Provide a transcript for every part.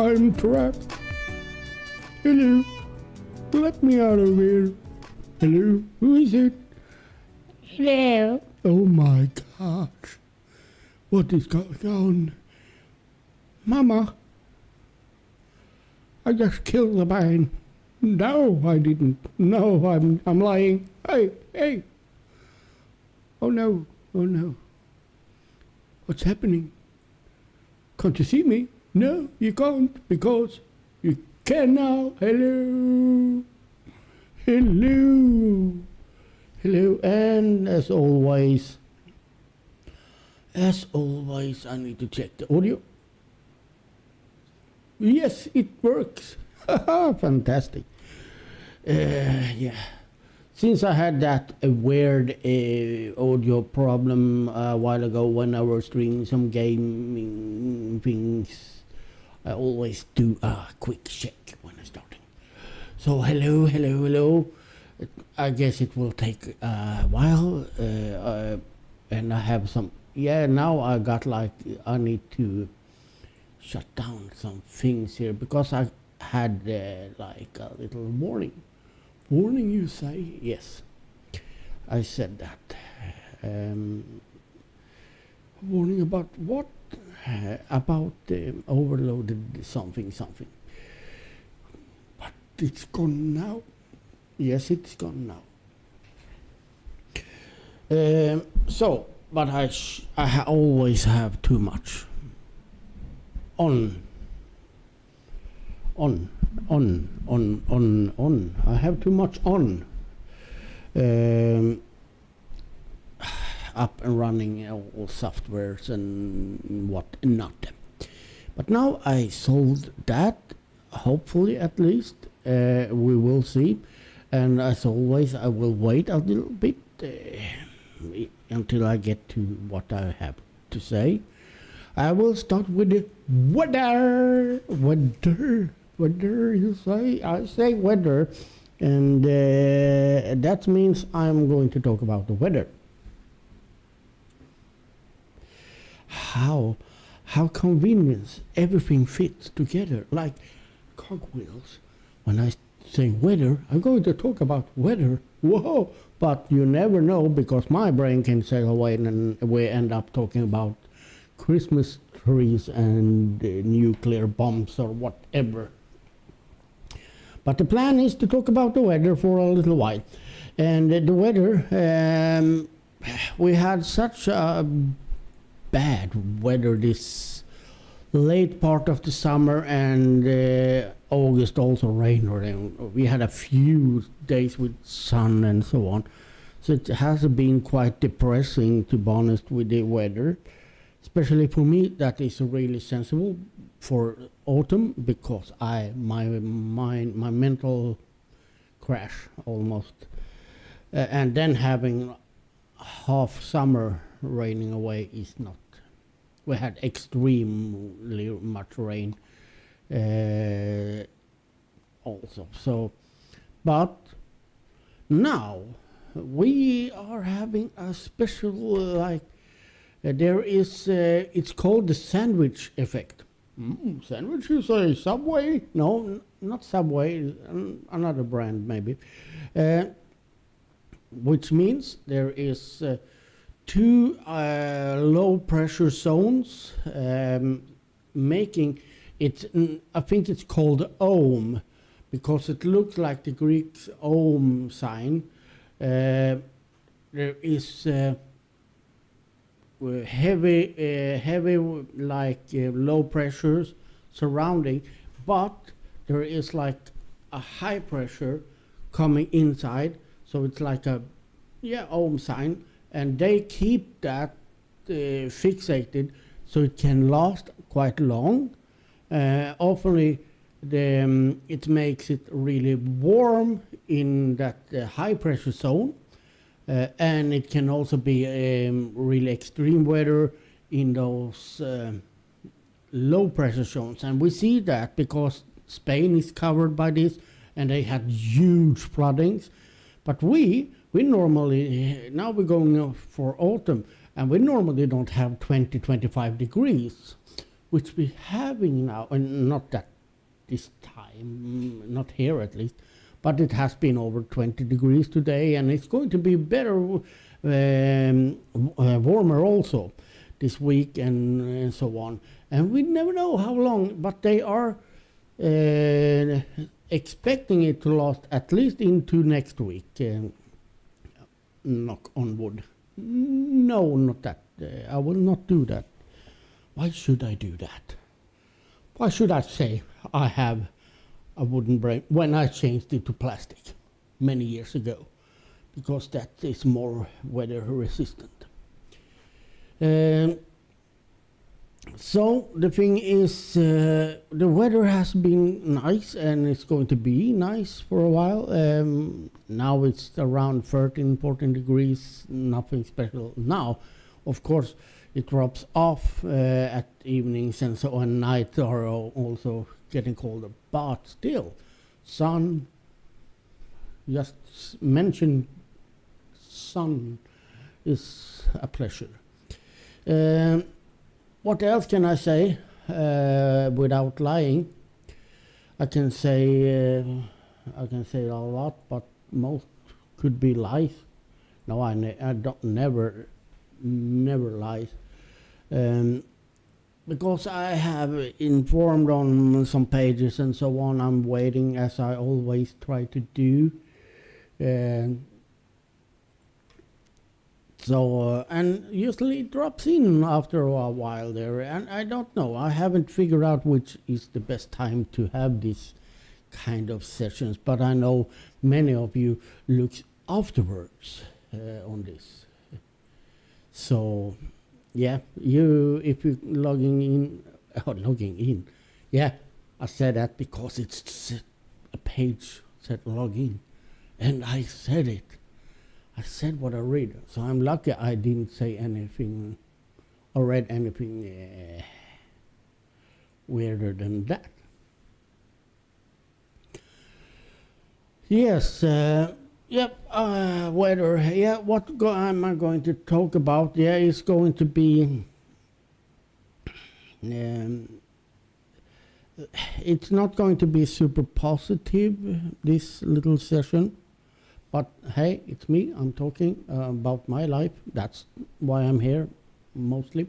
I'm trapped. Hello, let me out of here. Hello, who is it? Hello. Oh my gosh, what is going on? Mama, I just killed the man. No, I didn't. No, I'm lying. Hey. Oh no, oh no. What's happening? Can't you see me? No, you can't, because you can now. Hello. Hello. Hello, and as always, I need to check the audio. Yes, it works. Fantastic. Yeah. Since I had that weird audio problem a while ago when I was streaming some gaming things, I always do a quick check when I'm starting. So hello. I guess it will take a while, and I have some. Yeah, now I got I need to shut down some things here because I had like a little warning. Warning, you say? Yes, I said that. Warning about what? About overloaded something. But it's gone now. Yes, it's gone now. But I always have too much on. I have too much on. Up and running all softwares and what not. But now I solved that. Hopefully, at least we will see. And as always, I will wait a little bit until I get to what I have to say. I will start with the weather. Weather, you say? I say weather. And that means I'm going to talk about the weather. How convenient everything fits together, like cogwheels. When I say weather, I'm going to talk about weather. Whoa! But you never know, because my brain can sail away and we end up talking about Christmas trees and nuclear bombs or whatever. But the plan is to talk about the weather for a little while. And the weather, we had such a bad weather this late part of the summer, and August also rained. We had a few days with sun and so on. So it has been quite depressing, to be honest, with the weather. Especially for me, that is really sensible for autumn, because my mental crash almost, and then having half summer raining away is not. We had extremely much rain also. So, but now we are having a special there is it's called the sandwich effect. Sandwich, you say? Subway? No, not Subway, another brand maybe. Which means there is two low pressure zones making it, I think it's called ohm, because it looks like the Greek ohm sign. There is heavy low pressures surrounding, but there is like a high pressure coming inside, so it's like a ohm sign, and they keep that fixated so it can last quite long. Often it makes it really warm in that high pressure zone. And it can also be really extreme weather in those low pressure zones. And we see that because Spain is covered by this, and they had huge floodings. But we normally, now we're going for autumn, and we normally don't have 20-25 degrees, which we're having now, and not that this time, not here at least, but it has been over 20 degrees today, and it's going to be better, warmer also this week, and so on. And we never know how long, but they are expecting it to last at least into next week. Knock on wood. No, not that. I will not do that. Why should I do that? Why should I say I have a wooden brain when I changed it to plastic many years ago? Because that is more weather resistant. So the thing is, the weather has been nice, and it's going to be nice for a while. Now it's around 13, 14 degrees, nothing special. Now, of course, it drops off at evenings, and so on. Nights are also getting colder, but still, sun. Just mention sun is a pleasure. What else can I say without lying? I can say a lot, but most could be lies. No, I don't never lies, because I have informed on some pages and so on. I'm waiting, as I always try to do. So, and usually it drops in after a while there, and I don't know. I haven't figured out which is the best time to have this kind of sessions, but I know many of you look afterwards on this. So, yeah, if you're logging in, yeah, I said that because it's a page said login, and I said it. I said what I read, so I'm lucky I didn't say anything or read anything weirder than that. Yes, weather. Yeah, what am I going to talk about? Yeah, it's going to be. It's not going to be super positive, this little session. But hey, it's me. I'm talking about my life. That's why I'm here, mostly.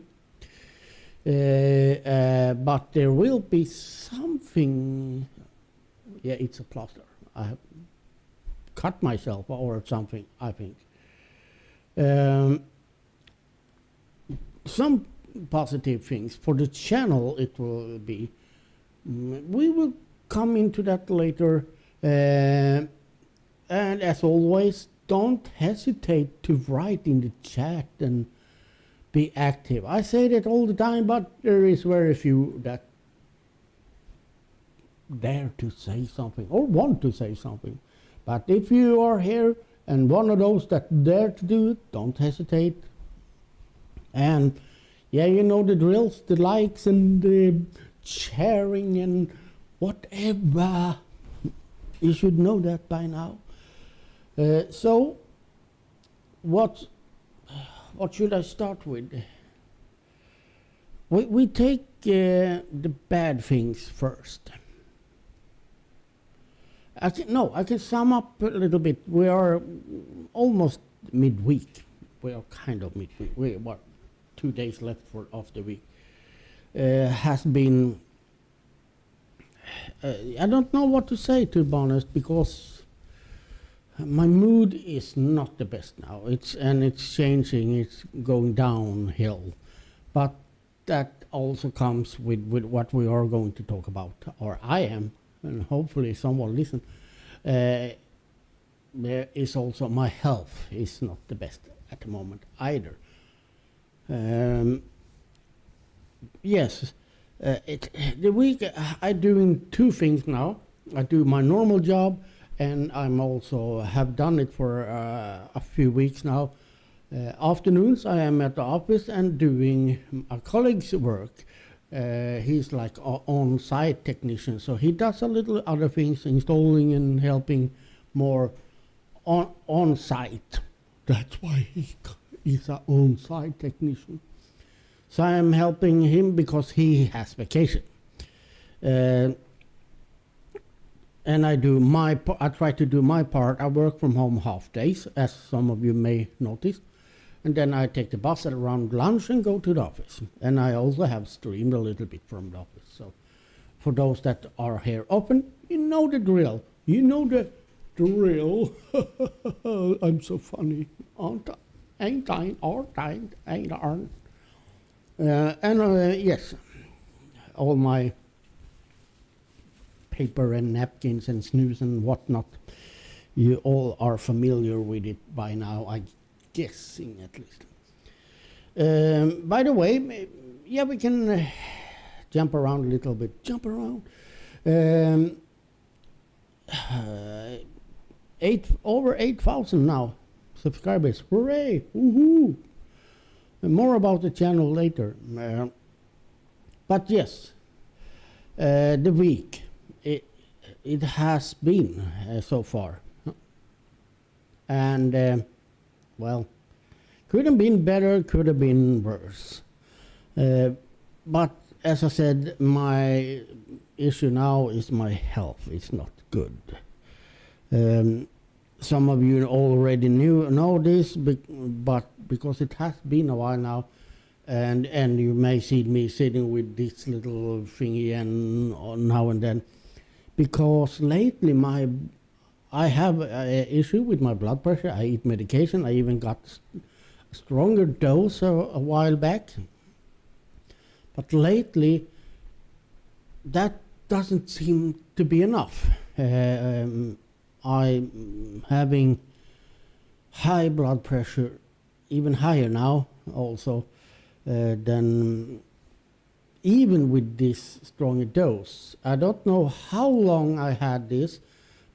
But there will be something. Yeah, it's a plaster. I have cut myself or something, I think. Some positive things for the channel. It will be. We will come into that later. And as always, don't hesitate to write in the chat and be active. I say that all the time, but there is very few that dare to say something or want to say something. But if you are here and one of those that dare to do it, don't hesitate. And yeah, you know the drills, the likes and the sharing and whatever. You should know that by now. So, what should I start with? We take the bad things first. I can sum up a little bit. We are almost midweek. We are kind of midweek. We are 2 days left of the week. Has been. I don't know what to say, to be honest, because my mood is not the best now. It's changing. It's going downhill, but that also comes with what we are going to talk about, or I am, and hopefully someone listen. There is also my health is not the best at the moment either. Yes, the week I'm doing two things now. I do my normal job, and I'm also have done it for a few weeks now. Afternoons I am at the office and doing a colleague's work. He's like an on-site technician, so he does a little other things, installing and helping more on-site. That's why he's an on-site technician. So I'm helping him because he has vacation. and I try to do my part. I work from home half days, as some of you may notice. And then I take the bus at around lunch and go to the office. And I also have streamed a little bit from the office. So for those that are here often, you know the drill. You know the drill. I'm so funny, aren't I? Ain't I? Ain't I? Yes, all my paper and napkins and snooze and whatnot, you all are familiar with it by now, I'm guessing at least. By the way, yeah, we can jump around a little bit. Jump around. Over 8,000 now subscribers. Hooray! Woohoo! More about the channel later. But yes, the week it has been so far, and well, could have been better, could have been worse. But as I said, my issue now is my health. It's not good. Some of you already know this, but because it has been a while now, and you may see me sitting with this little thingy and now and then, because lately I have an issue with my blood pressure. I eat medication. I even got a stronger dose a while back, but lately that doesn't seem to be enough. I'm having high blood pressure, even higher now also than even with this stronger dose. I don't know how long I had this,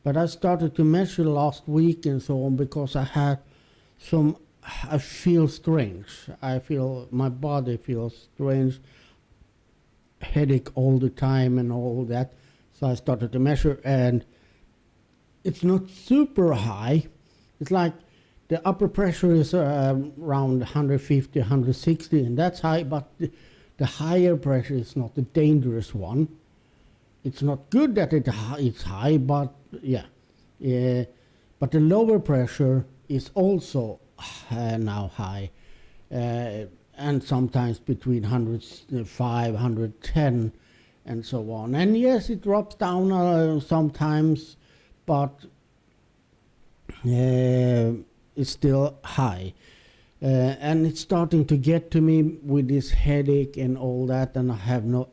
but I started to measure last week and so on, because I feel strange. I feel my body feels strange, headache all the time and all that. So I started to measure, and it's not super high. It's like the upper pressure is around 150, 160, and that's high, but the higher pressure is not the dangerous one. It's not good that it's high, but yeah. But the lower pressure is also now high, and sometimes between 105, 110, and so on. And yes, it drops down sometimes, but it's still high. And it's starting to get to me with this headache and all that, and I have no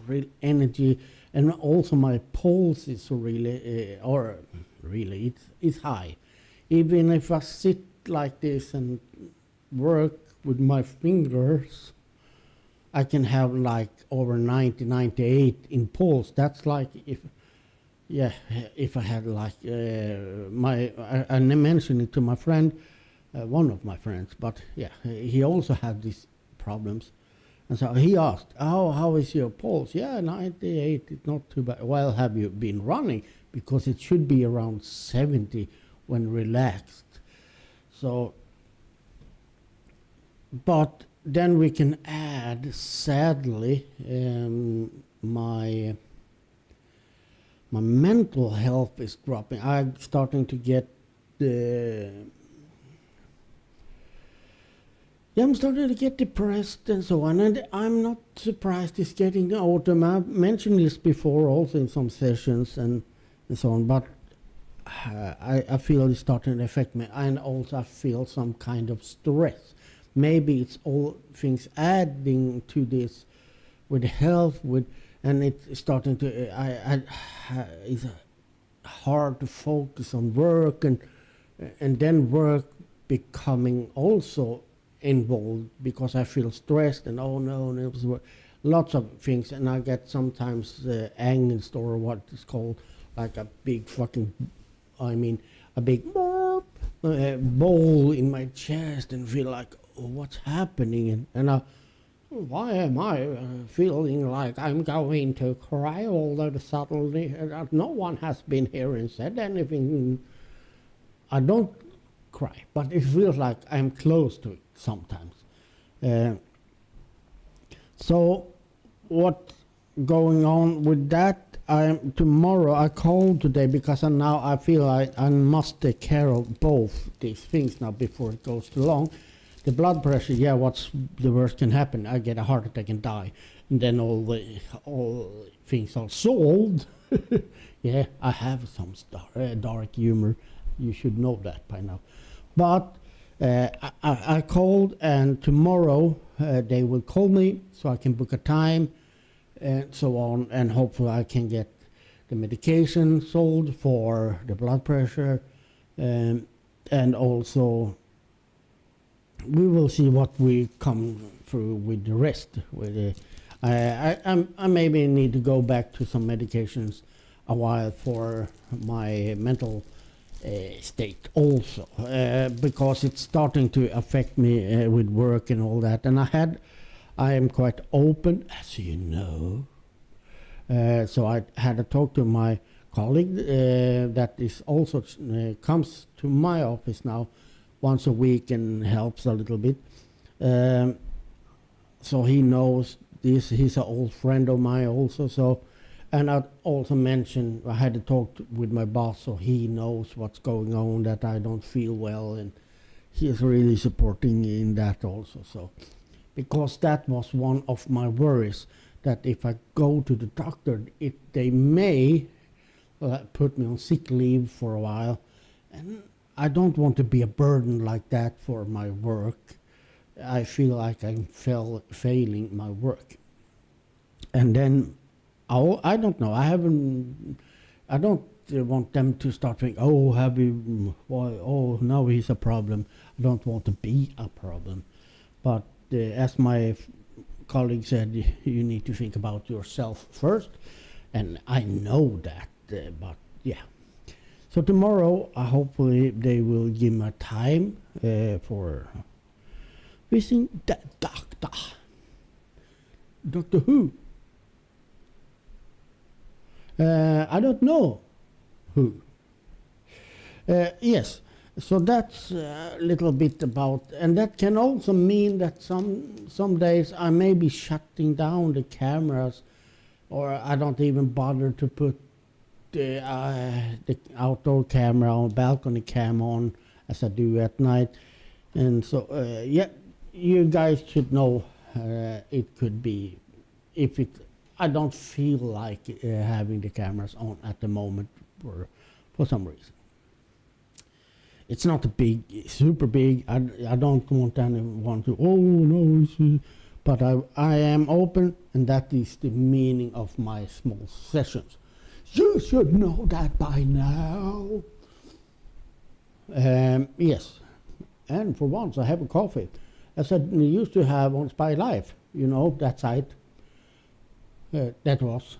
real energy. And also my pulse is really, it's high. Even if I sit like this and work with my fingers, I can have like over 90, 98 in pulse. That's like if I had like I mentioned it to my friend, one of my friends, but yeah, he also had these problems. And so he asked, how is your pulse? Yeah, 98, it's not too bad. Well, have you been running? Because it should be around 70 when relaxed. So, but then we can add, sadly, my mental health is dropping. I'm starting to get I'm starting to get depressed and so on, and I'm not surprised it's getting the autumn. I've mentioned this before also in some sessions and so on, but I feel it's starting to affect me, and also I feel some kind of stress. Maybe it's all things adding to this with health, and it's starting to, it's hard to focus on work, and then work becoming also involved because I feel stressed, and oh no, it was lots of things, and I get sometimes angst, or what is called like a big fucking, a big ball in my chest, and feel like, oh, what's happening, and why am I feeling like I'm going to cry all of a sudden? No one has been here and said anything. I don't cry, but it feels like I'm close to it sometimes. So what's going on with that? tomorrow I called today because now I feel I must take care of both these things now before it goes too long. The blood pressure, yeah, what's the worst can happen? I get a heart attack and die, and then all things are solved. Yeah, I have some dark humor. You should know that by now. But I called, and tomorrow they will call me so I can book a time and so on, and hopefully I can get the medication sold for the blood pressure, and also we will see what we come through with the rest. I maybe need to go back to some medications a while for my mental state also, because it's starting to affect me with work and all that. And I am quite open, as you know. So I had a talk to my colleague that is also comes to my office now once a week and helps a little bit. So he knows this. He's an old friend of mine also. So, and I also mentioned I had to talk with my boss, so he knows what's going on, that I don't feel well, and he is really supporting me in that also. So, because that was one of my worries, that if I go to the doctor, they may put me on sick leave for a while, and I don't want to be a burden like that for my work. I feel like I'm failing my work. And then, I don't know, I don't want them to start thinking, now he's a problem. I don't want to be a problem. But as my colleague said, you need to think about yourself first. And I know that, but yeah. So tomorrow, hopefully they will give me a time for visiting the doctor. Doctor who? I don't know who. Yes, so that's a little bit about, and that can also mean that some days I may be shutting down the cameras, or I don't even bother to put the outdoor camera or balcony cam on as I do at night. And so, yeah, you guys should know it could be, I don't feel like having the cameras on at the moment for some reason. It's not super big. I don't want anyone to, oh no, but I am open, and that is the meaning of my small sessions. You should know that by now. Yes, and for once I have a coffee. As I used to have on SpiedLife, that site. That was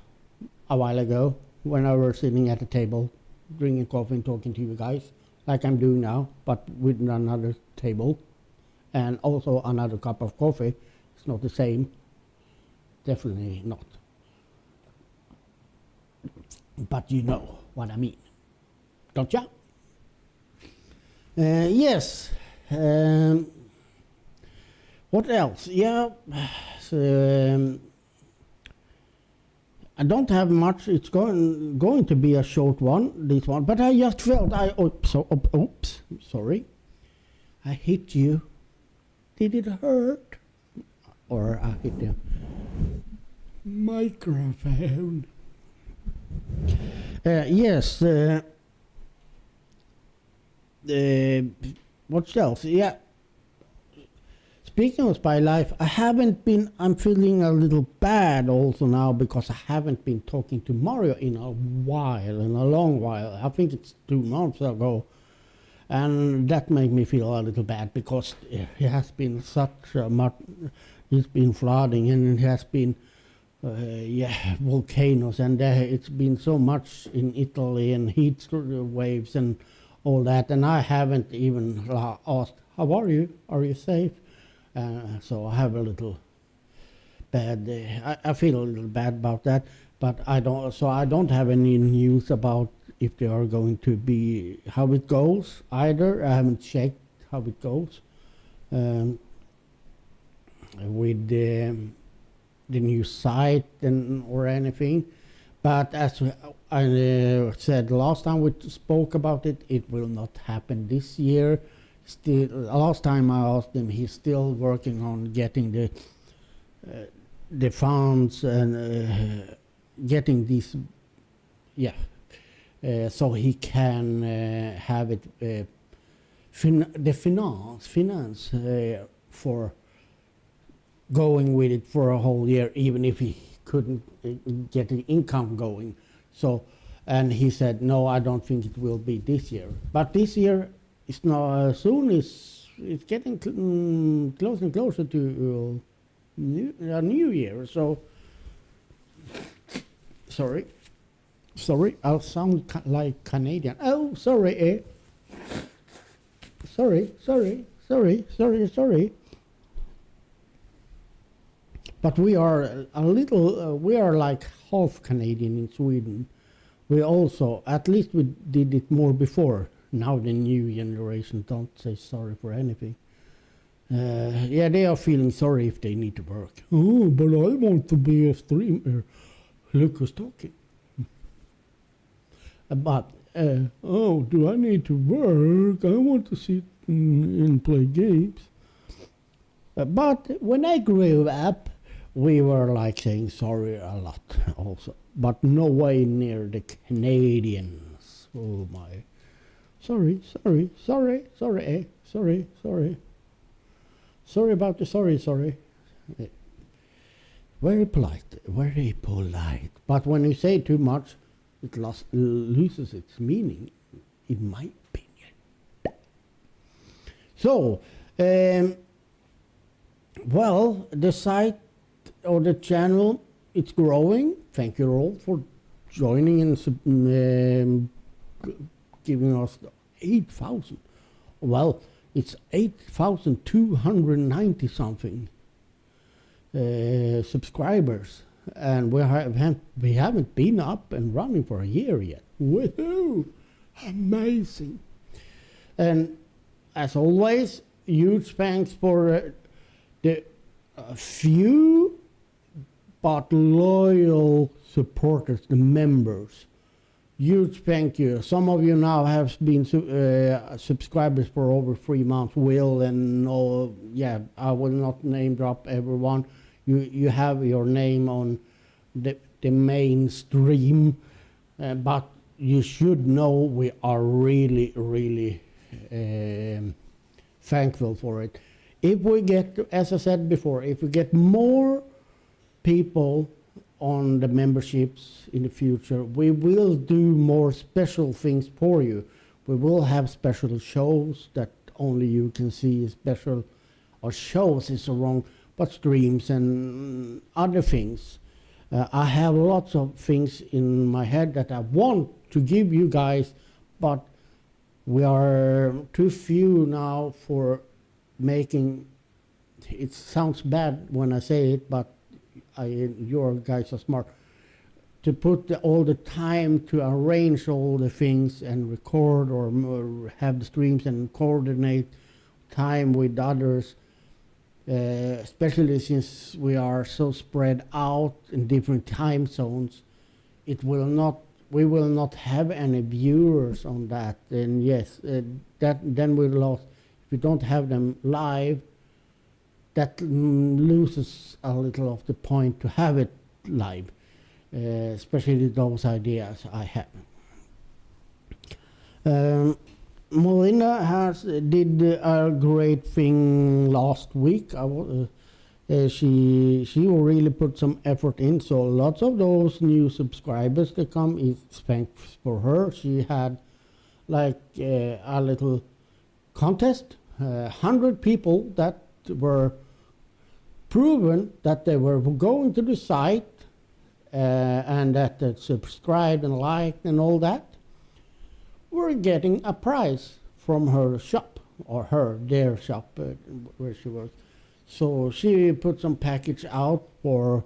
a while ago when I was sitting at a table, drinking coffee and talking to you guys, like I'm doing now, but with another table and also another cup of coffee. It's not the same. Definitely not. But you know what I mean, don't ya? Yes. What else? Yeah. So, I don't have much. It's going to be a short one, this one. But I just felt oops, sorry. I hit you. Did it hurt? Or I hit the microphone. Yes. What else? Yeah. Speaking of SpiedLife, I'm feeling a little bad also now because I haven't been talking to Mario in a long while. I think it's 2 months ago. And that made me feel a little bad because it has been it's been flooding, and it has been, volcanoes, and it's been so much in Italy, and heat waves and all that. And I haven't even asked, how are you? Are you safe? So I have a little bad. I feel a little bad about that, but I don't have any news about if they are going to be how it goes either. I haven't checked how it goes with the new site or anything, But as I said last time we spoke about it, it will not happen this year. Still, last time I asked him, he's still working on getting the funds and getting these, yeah, so he can have it the finance for going with it for a whole year, even if he couldn't get the income going. So, and he said, no, I don't think it will be this year. But this year, it's not soon. It's getting closer and closer to a new year. So, sorry, I'll sound like Canadian. Oh, sorry, sorry. But we are a little, we are like half Canadian in Sweden. We also, at least we did it more before. Now the new generation don't say sorry for anything. Yeah, they are feeling sorry if they need to work. Oh, but I want to be a streamer. Look who's talking. But, oh, do I need to work? I want to sit and play games. But when I grew up, we were like saying sorry a lot also, but no way near the Canadians. Oh my. Sorry. Sorry about the sorry. Very polite. But when you say too much, it loses its meaning, in my opinion. So, well, the site or the channel, it's growing. Thank you all for joining and giving us 8,000. Well, it's 8,290 something subscribers, and we haven't been up and running for a year yet. Woohoo! Amazing! And as always, huge thanks for the few but loyal supporters, the members. Huge thank you. Some of you now have been subscribers for over 3 months. Will and yeah, I will not name drop everyone. You have your name on the main stream, but you should know we are really thankful for it. If we get, as I said before, if we get more people on the memberships in the future, we will do more special things for you. We will have special shows that only you can see, special, or shows is the wrong, but streams and other things. I have lots of things in my head that I want to give you guys, but we are too few now for making, it sounds bad when I say it, but your guys are smart, to put all the time to arrange all the things and record or have the streams and coordinate time with others, especially since we are so spread out in different time zones. We will not have any viewers on that, and yes, then we lost. If we don't have them live, that loses a little of the point to have it live, especially those ideas I have. Melina did a great thing last week. She really put some effort in, so lots of those new subscribers that come is thanks for her. She had like a little contest, 100 people that were proven that they were going to the site and that they subscribed and liked and all that, were getting a prize from her shop, or their shop where she works. So she put some package out for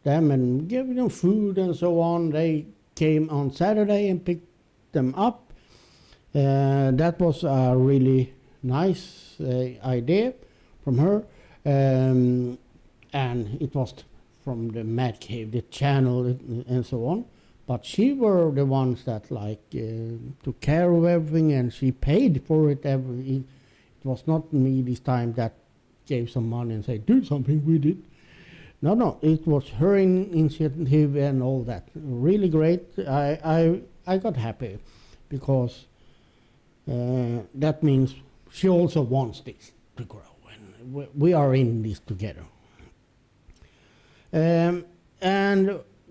them and gave them food and so on. They came on Saturday and picked them up. That was a really nice idea from her, and it was from the Mad Cave, the channel, and so on. but she were the ones that like took care of everything, and she paid for it. It was not me this time that gave some money and said do something with it. No, it was her initiative and all that. Really great. I got happy because that means she also wants this to grow, and we are in this together. And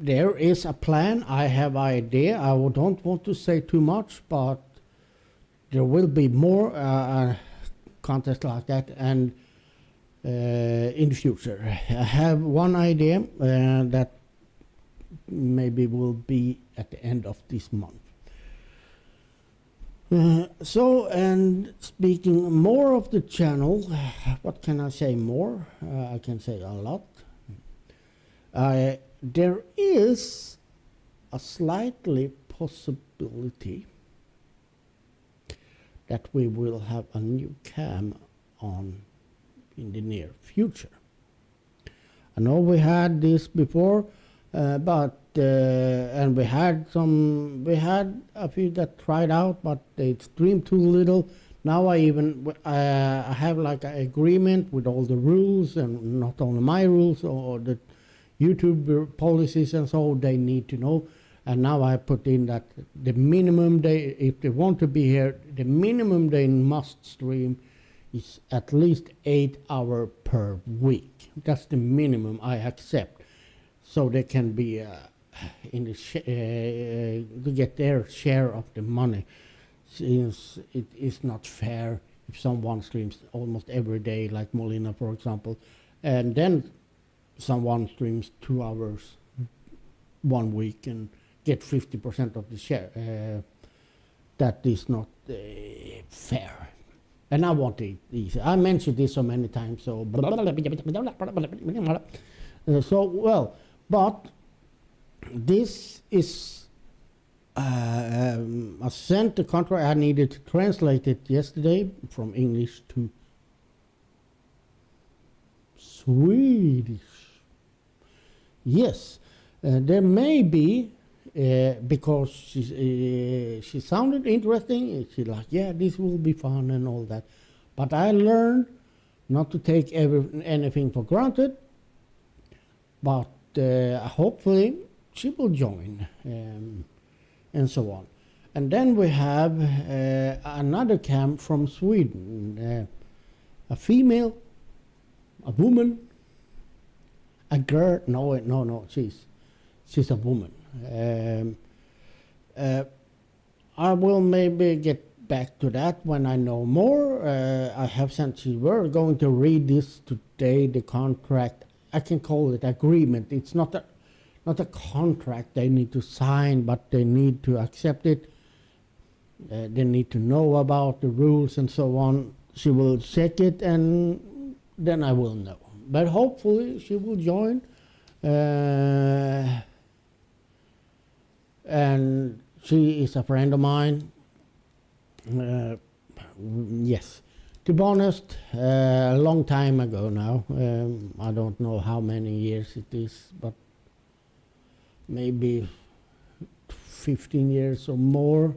there is a plan. I have an idea. I don't want to say too much, but there will be more contests like that, and in the future. I have one idea that maybe will be at the end of this month. So, and speaking more of the channel, what can I say more? I can say a lot. There is a slightly possibility that we will have a new cam on in the near future. I know we had this before, but and we had a few that tried out, but they streamed too little. Now I have like an agreement with all the rules, and not only my rules or the YouTube policies, and so they need to know. And now I put in that the minimum if they want to be here, the minimum they must stream is at least 8 hours per week. That's the minimum I accept, so they can be in the to get their share of the money. Since it is not fair if someone streams almost every day, like Molina, for example, and then someone streams 2 hours 1 week and get 50% of the share. That is not fair. And I want it easy. I mentioned this so many times, so well, but this is I sent the contract. I needed to translate it yesterday from English to Swedish. Yes, there may be because she sounded interesting. She's like, yeah, this will be fun and all that. But I learned not to take anything for granted. But hopefully she will join, and so on. And then we have another cam from Sweden, a female, a woman, a girl. No, she's a woman. I will maybe get back to that when I know more. I have sent. We're going to read this today. The contract. I can call it agreement. It's not a contract they need to sign, but they need to accept it. They need to know about the rules and so on. She will check it, and then I will know. But hopefully she will join. And she is a friend of mine. Yes. To be honest, a long time ago now, I don't know how many years it is, but maybe 15 years or more,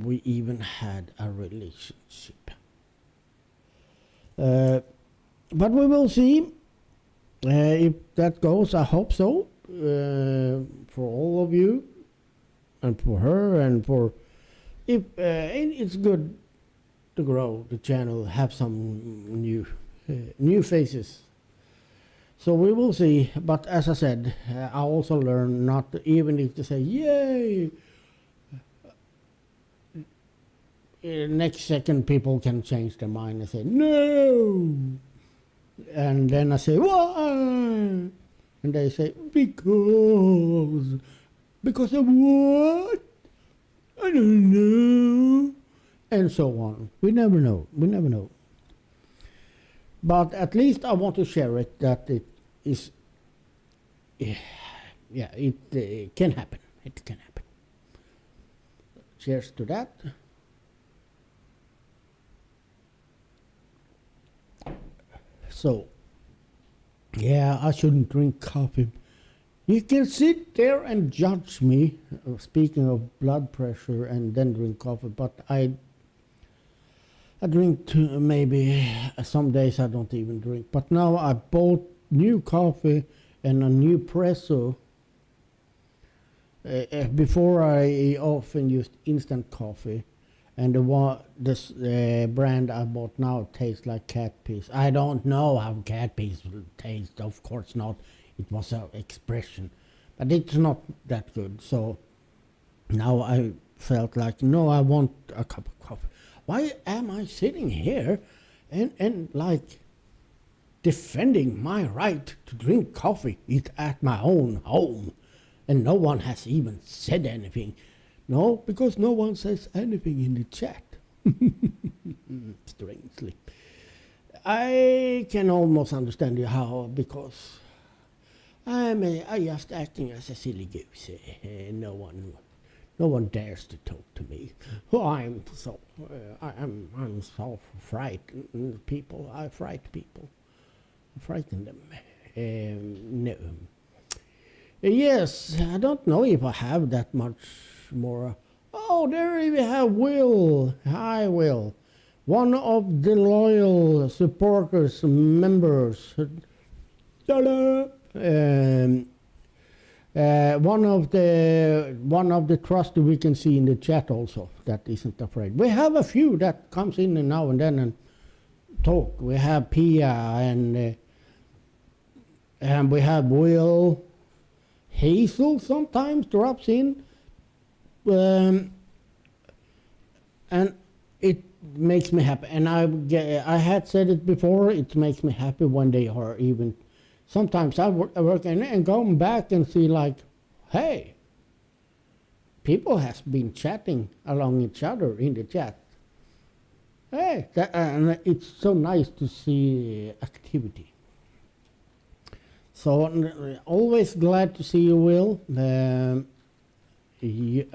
we even had a relationship. But we will see if that goes. I hope so, for all of you, and for her, and for if it's good to grow the channel, have some new faces. So we will see. But as I said, I also learn not to, even if to say yay, next second people can change their mind and say no, and then I say why, and they say because of what? I don't know, and so on. We never know. But at least I want to share it, that it is, yeah, it can happen. It can happen. Cheers to that. So, yeah, I shouldn't drink coffee You can sit there and judge me, speaking of blood pressure, and then drink coffee, but I drink too, maybe some days I don't even drink. But now I bought new coffee and a new presso. Before I often used instant coffee, and this brand I bought now tastes like cat piss. I don't know how cat piss tastes, of course not. It was an expression, but it's not that good. So now I felt like, no, I want a cup of coffee. Why am I sitting here and like defending my right to drink coffee at my own home? And no one has even said anything. No, because no one says anything in the chat. Strangely. I can almost understand you how, because I just acting as a silly goose. No one dares to talk to me. I'm so frightened people. I frighten people. I frighten them. No. Yes, I don't know if I have that much more. Oh, there we have Will. Hi, Will. One of the loyal supporters, members. Ta-da! One of the trust we can see in the chat also that isn't afraid. We have a few that comes in and now and then and talk. We have Pia and we have Will. Hazel sometimes drops in, and it makes me happy. And I had said it before. It makes me happy when they are even. Sometimes I work and go back and see like, hey, people has been chatting along each other in the chat. Hey, and it's so nice to see activity. So always glad to see you, Will.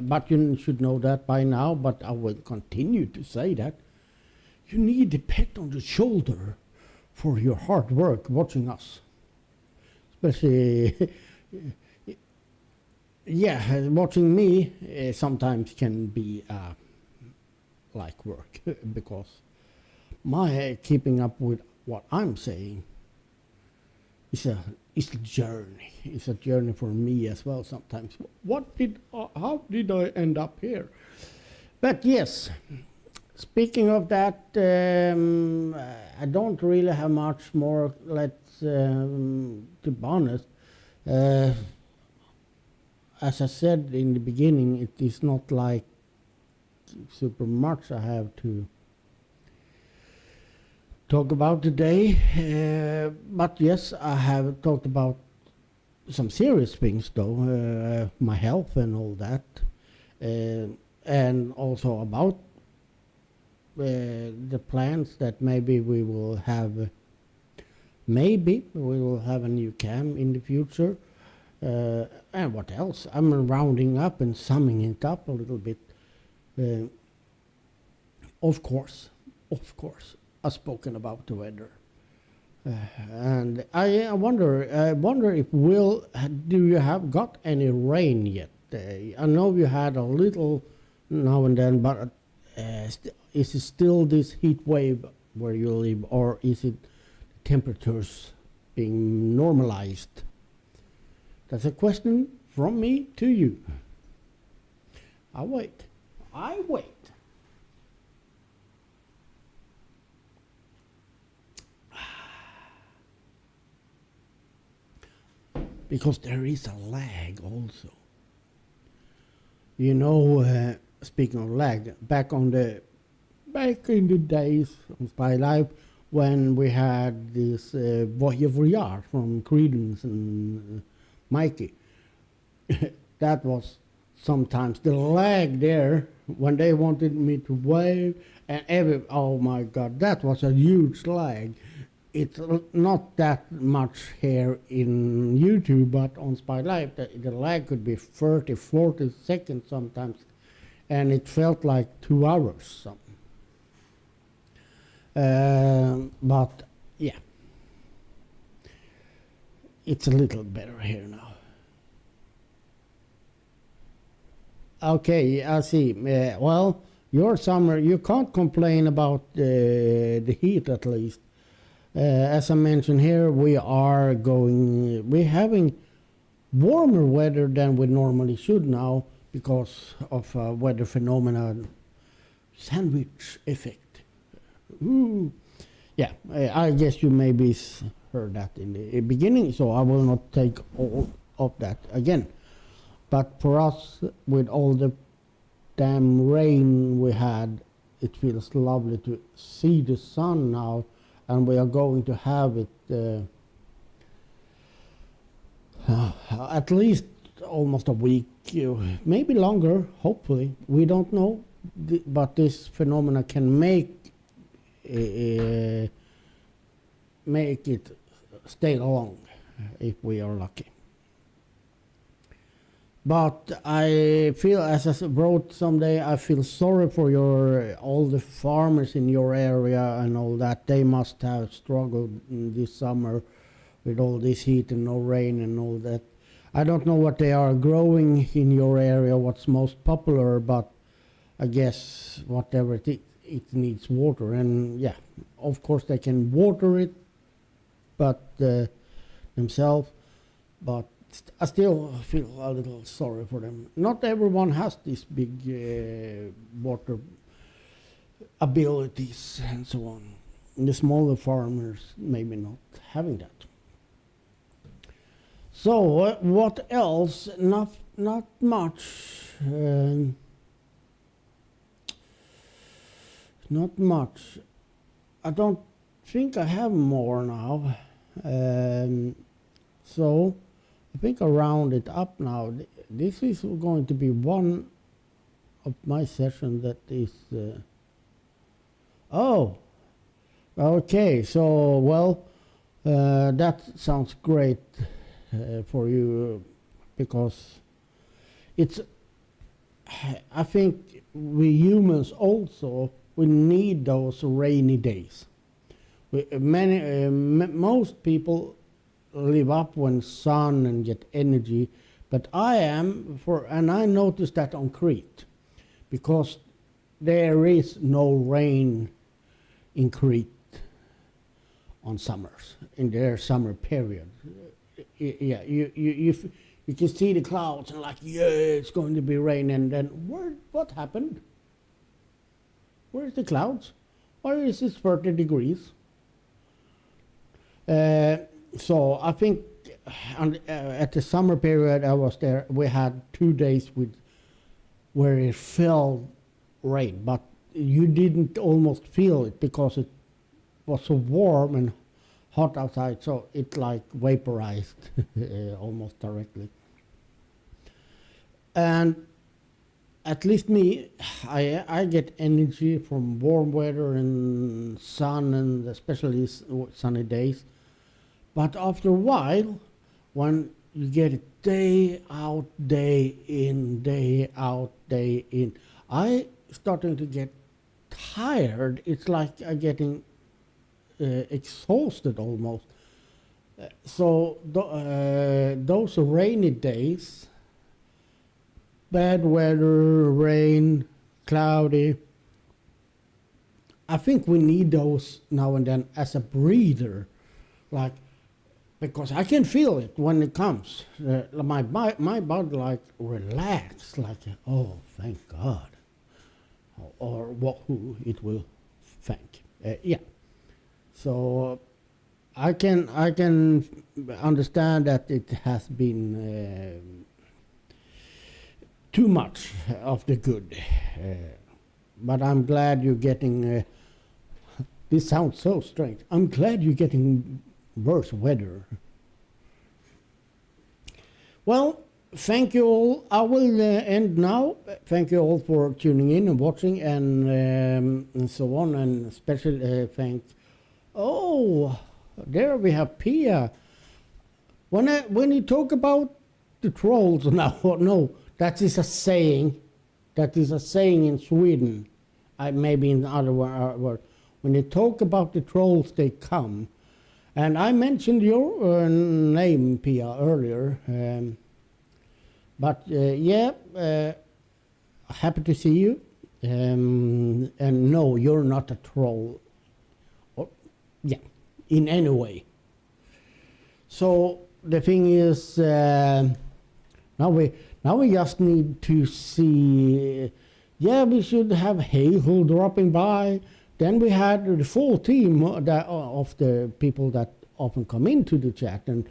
But you should know that by now, but I will continue to say that. You need a pat on the shoulder for your hard work watching us. Especially, yeah, watching me sometimes can be like work, because my keeping up with what I'm saying is a journey. It's a journey for me as well sometimes. How did I end up here? But yes, speaking of that, I don't really have much more. To be honest, as I said in the beginning, it is not like super much I have to talk about today, but yes, I have talked about some serious things though, my health and all that, and also about the plans that maybe we will have a new cam in the future, and what else? I'm rounding up and summing it up a little bit. Of course, I've spoken about the weather, and I wonder if do you have got any rain yet? I know you had a little now and then, but is it still this heat wave where you live, or is it temperatures being normalized? That's a question from me to you. I wait. Because there is a lag also. You know, speaking of lag, back in the days on SpiedLife, when we had this Voyeur from Creedence and Mikey, that was sometimes the lag there when they wanted me to wave, and oh my God, that was a huge lag. It's not that much here in YouTube, but on SpiedLife, the lag could be 30, 40 seconds sometimes, and it felt like 2 hours something. But yeah, it's a little better here now. Okay, I see. Well, your summer, you can't complain about the heat at least. As I mentioned here, we're having warmer weather than we normally should now because of weather phenomena, sandwich effect. Ooh. Yeah, I guess you maybe heard that in the beginning, so I will not take all of that again. But for us, with all the damn rain we had, it feels lovely to see the sun now, and we are going to have it at least almost a week, maybe longer, hopefully. We don't know, but this phenomena can make it stay long if we are lucky. But I feel, as I wrote someday, I feel sorry for all the farmers in your area and all that. They must have struggled in this summer with all this heat and no rain and all that. I don't know what they are growing in your area, what's most popular, but I guess whatever it needs water. And yeah, of course they can water it, but themselves, but I still feel a little sorry for them. Not everyone has these big water abilities and so on. The smaller farmers maybe not having that. So what else? Not much. Not much. I don't think I have more now. So I think I round it up now. This is going to be one of my sessions that is... oh, okay. So, well, that sounds great for you because it's... I think we humans also, we need those rainy days. Most people live up when sun and get energy, but and I noticed that on Crete because there is no rain in Crete on summers, in their summer period. Yeah, you can see the clouds and like, yeah, it's going to be rain, and then what happened? Where's the clouds? Why is it 30 degrees? So I think at the summer period I was there, we had 2 days where it fell rain, but you didn't almost feel it because it was so warm and hot outside, so it like vaporized almost directly. And at least me, I get energy from warm weather and sun, and especially sunny days. But after a while, when you get it day out, day in, day out, day in, I starting to get tired. It's like I'm getting exhausted almost. So those rainy days, bad weather, rain, cloudy, I think we need those now and then as a breather, like, because I can feel it when it comes. My body like relax, like, oh, thank God, or who it will thank. Yeah. So I can understand that it has been too much of the good, but I'm glad you're getting. This sounds so strange. I'm glad you're getting worse weather. Well, thank you all. I will end now. Thank you all for tuning in and watching and so on. And special thank. Oh, there we have Pia. When you talk about the trolls now, no, that is a saying. That is a saying in Sweden. Maybe in other words. When they talk about the trolls, they come. And I mentioned your name, Pia, earlier. But yeah, happy to see you. And no, you're not a troll. Or, yeah, in any way. So the thing is, now we just need to see. Yeah, we should have Hazel dropping by. Then we had the full team of the people that often come into the chat, and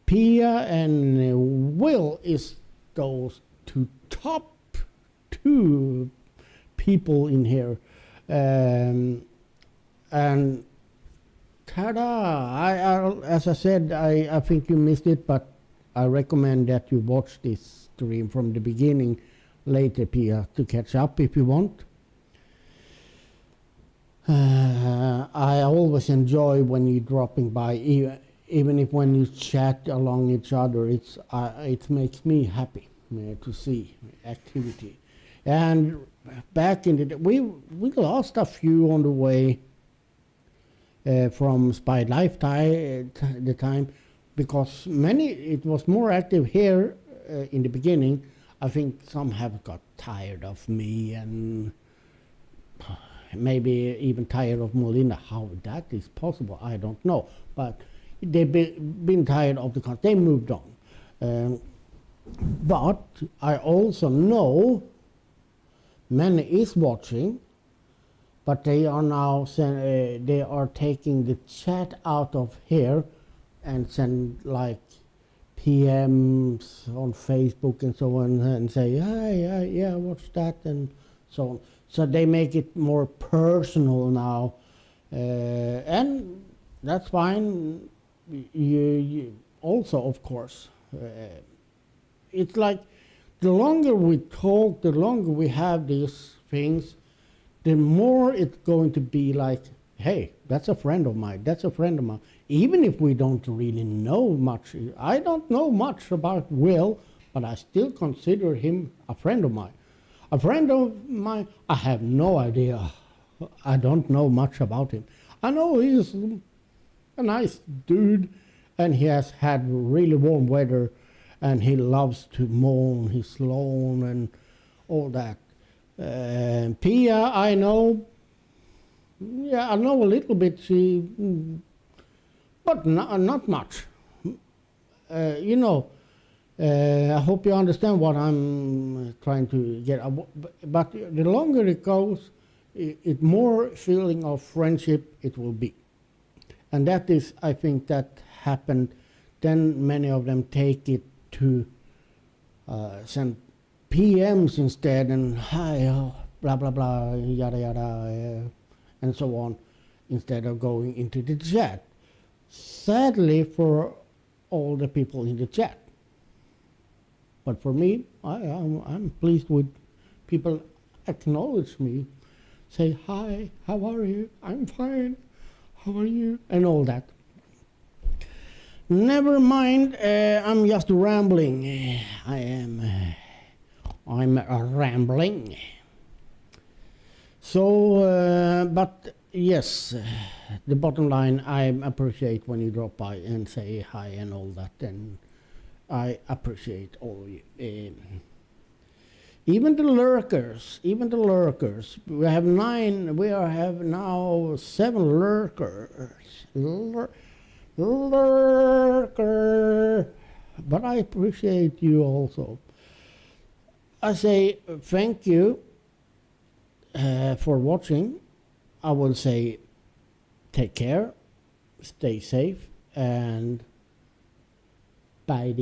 Pia and Will is those top two people in here, and ta-da! As I said, I think you missed it, but I recommend that you watch this stream from the beginning later, Pia, to catch up if you want. I always enjoy when you're dropping by, even if when you chat along each other, it makes me happy to see activity. And back in the day, we lost a few on the way from SpiedLife the time, because it was more active here in the beginning. I think some have got tired of me and maybe even tired of Molina. How that is possible, I don't know. But they've been tired of the content. They moved on. But I also know many is watching, but they are now they are taking the chat out of here and send like PMs on Facebook and so on, and say, hi, yeah, watch that, and so on. So they make it more personal now, and that's fine. You also, of course, it's like the longer we talk, the longer we have these things, the more it's going to be like, hey, that's a friend of mine, that's a friend of mine. Even if we don't really know much. I don't know much about Will, but I still consider him a friend of mine. A friend of mine, I have no idea. I don't know much about him. I know he's a nice dude, and he has had really warm weather, and he loves to mow his lawn and all that. Pia, I know. Yeah, I know a little bit. But not much. I hope you understand what I'm trying to get. But the longer it goes, it more feeling of friendship it will be. And that is, I think, that happened. Then many of them take it to send PMs instead, and hi, blah, blah, blah, yada, yada, and so on, instead of going into the chat. Sadly for all the people in the chat. But for me, I'm pleased with people acknowledge me, say, hi, how are you? I'm fine. How are you? And all that. Never mind, I'm just rambling. I'm rambling. So, but yes, the bottom line, I appreciate when you drop by and say hi and all that, and I appreciate all of you. Even the lurkers. We have 9, we have now 7 lurkers. Lurker. But I appreciate you also. I say thank you for watching. I will say take care, stay safe, and bye.